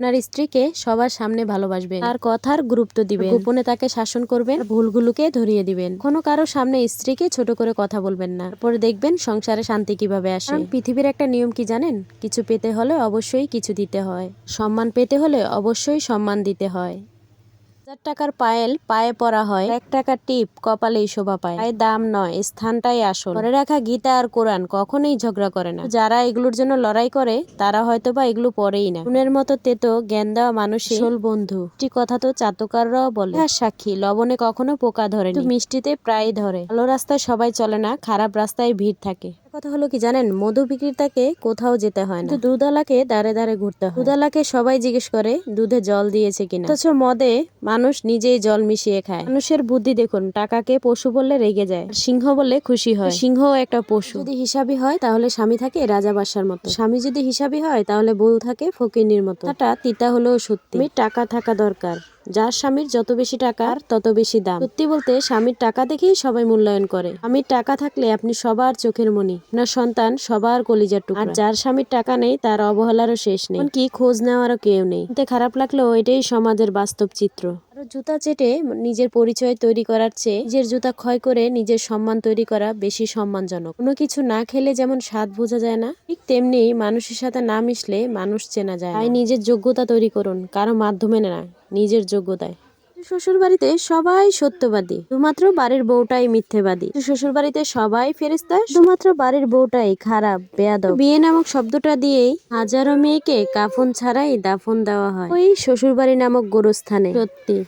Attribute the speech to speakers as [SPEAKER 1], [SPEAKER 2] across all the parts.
[SPEAKER 1] আপনার স্ত্রীকে সবার সামনে ভালোবাসবেন, তার কথার গুরুত্ব দিবেন, গোপনে তাকে শাসন করবেন, ভুলগুলোকে ধরিয়ে দিবেন। কোনো কারো সামনে স্ত্রীকে ছোট করে কথা বলবেন না। তারপরে দেখবেন সংসারে শান্তি কিভাবে আসে। কারণ পৃথিবীর একটা নিয়ম কি জানেন? কিছু পেতে হলে অবশ্যই কিছু দিতে হয়, সম্মান পেতে হলে অবশ্যই সম্মান দিতে হয়। 1000 টাকার পায়েল পায়ে পরা হয়, 1 টাকার টিপ কপালেই শোভা পায়। পায়ের দাম নয়, স্থানটাই আসল। ঘরে রাখা গীতা আর কোরআন কখনোই ঝগড়া করে না। যারা এগুলোর জন্য লড়াই করে তারা হয়তোবা এগুলো পড়েই না। নুনের মতো তেতো জ্ঞান দেওয়া মানুষই আসল বন্ধু। একটি কথা তো চাতকাররাও বলে, হ্যাঁ সাক্ষী, লবণে কখনো পোকা ধরে, কিন্তু মিষ্টিতে প্রায় ধরে। ভালো রাস্তায় সবাই চলে না, খারাপ রাস্তায় ভিড় থাকে। কথা হলো কি জানেন? মধু বিক্রেতাকে কোথাও যেতে হয় না, কিন্তু দুধওয়ালাকে দাঁড়ে দাঁড়ে ঘুরতে হয়। দুধওয়ালাকে সবাই জিজ্ঞেস করে দুধে জল দিয়েছে কিনা, অথচ মদে মানুষ নিজেই জল মিশিয়ে খায়। মানুষের বুদ্ধি দেখুন, টাকাকে পশু বললে রেগে যায়, সিংহ বললে খুশি হয়। সিংহ একটা পশু। যদি হিসাবি হয় তাহলে স্বামী থাকে রাজা বাদশার মতো, স্বামী যদি হিসাবি হয় তাহলে বউ থাকে ফকিন্নির মতো। এটা তিতা হলেও সত্যি। টাকা থাকা দরকার, যার স্বামীর যত বেশি টাকা তত বেশি দাম। সত্যি বলতে স্বামীর টাকা দেখেই সবাই মূল্যায়ন করে। স্বামীর টাকা থাকলে আপনি সবার চোখের মণি, আপনার সন্তান সবার কলিজার টুকরা। আর যার স্বামীর টাকা নেই তার অবহেলারও শেষ নেই, এমনকি খোঁজ নেওয়ারও কেউ নেই। এতে খারাপ লাগলেও এটাই সমাজের বাস্তব চিত্র। আর জুতা চেটে নিজের পরিচয় তৈরি করার চেয়ে নিজের জুতা ক্ষয় করে নিজের সম্মান তৈরি করা বেশি সম্মানজনক। কোনো কিছু না খেলে যেমন স্বাদ বোঝা যায় না, ঠিক তেমনি মানুষের সাথে না মিশলে মানুষ চেনা যায়। তাই নিজের যোগ্যতা তৈরি করুন, কারো মাধ্যমে না, নিজের যোগ্যতায়। শ্বশুর বাড়িতে সবাই সত্যবাদী, শুধুমাত্র বাড়ির বউটাই মিথ্যেবাদী। শ্বশুর বাড়িতে সবাই ফেরেশতা, শুধুমাত্র বাড়ির বউটাই খারাপ, বেয়াদব। বিয়ে নামক শব্দটা দিয়েই হাজারো মেয়েকে কাফন ছাড়াই দাফন দেওয়া হয় ওই শ্বশুর বাড়ি নামক গোরস্থানে। সত্যি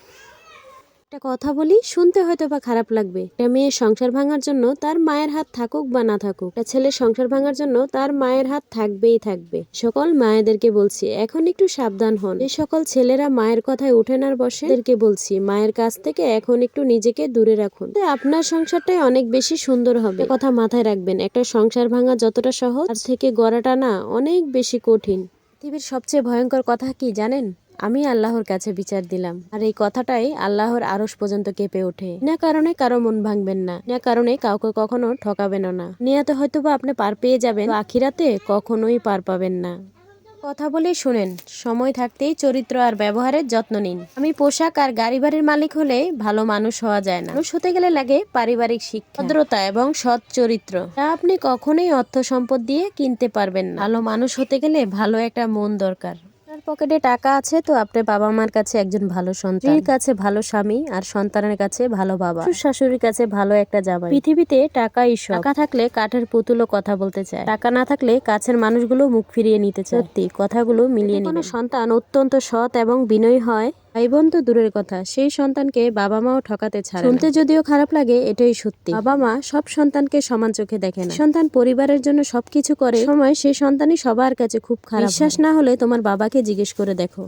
[SPEAKER 1] একটা কথা বলি, শুনতে হয়তো বা খারাপ লাগবে, একটা মেয়ে সংসার ভাঙার জন্য তার মায়ের হাত থাকুক বা না থাকুক, একটা ছেলে সংসার ভাঙার জন্য তার মায়ের হাত থাকবেই থাকবে। সকল মায়েদেরকে বলছি এখন একটু সাবধান হন। যে সকল ছেলেরা মায়ের কথায় ওঠেন আর বসে, তাদেরকে বলছি মায়ের কাছ থেকে এখন একটু নিজেকে দূরে রাখুন। আপনার সংসারটাই অনেক বেশি সুন্দর হবে। কথা মাথায় রাখবেন, একটা সংসার ভাঙা যতটা সহজ, তার থেকে গড়াটা না অনেক বেশি কঠিন। পৃথিবীর সবচেয়ে ভয়ঙ্কর কথা কি জানেন? আমি আল্লাহর কাছে বিচার দিলাম, আর এই কথাটাই আল্লাহর আরশ পর্যন্ত কেঁপে ওঠে। না কারণে কারো মন ভাঙবেন না, না কারণে কাউকে কখনো ঠকাবেন না। নিয়াতে হয়তোবা আপনি পার পেয়ে যাবেন, আখিরাতে কখনোই পার পাবেন না। কথা বলে শুনেন, সময় থাকতেই চরিত্র আর ব্যবহারের যত্ন নিন। আমি পোশাক আর গাড়ি বাড়ির মালিক হলে ভালো মানুষ হওয়া যায় না। মানুষ হতে গেলে লাগে পারিবারিক শিক্ষা, ভদ্রতা এবং সৎ চরিত্র, তা আপনি কখনোই অর্থ সম্পদ দিয়ে কিনতে পারবেন না। ভালো মানুষ হতে গেলে ভালো একটা মন দরকার। আপনার পকেটে টাকা আছে তো আপনার বাবা মার কাছে একজন ভালো সন্তান, স্ত্রীর কাছে ভালো স্বামী, আর সন্তানের কাছে ভালো বাবা, শাশুড়ির কাছে ভালো একটা জামাই। পৃথিবীতে টাকাই সব। টাকা থাকলে কাঠের পুতুলও কথা বলতে চায়, টাকা না থাকলে কাছের মানুষগুলো মুখ ফিরিয়ে নিতে চায়। সত্যি কথাগুলো মিলিয়ে নিন। কোনো সন্তান অত্যন্ত সৎ এবং বিনয়ী হয়, ভাই বোন তো দূরের কথা, সেই সন্তানকে বাবা মাও ঠকাতে ছাড়ে না। শুনতে যদিও খারাপ লাগে, এটাই সত্যি। বাবা মা সব সন্তানকে সমান চোখে দেখে না। সন্তান পরিবারের জন্য সবকিছু করে, সময় সেই সন্তানই সবার কাছে খুব খারাপ। বিশ্বাস না হলে তোমার বাবাকে জিজ্ঞেস করে দেখো।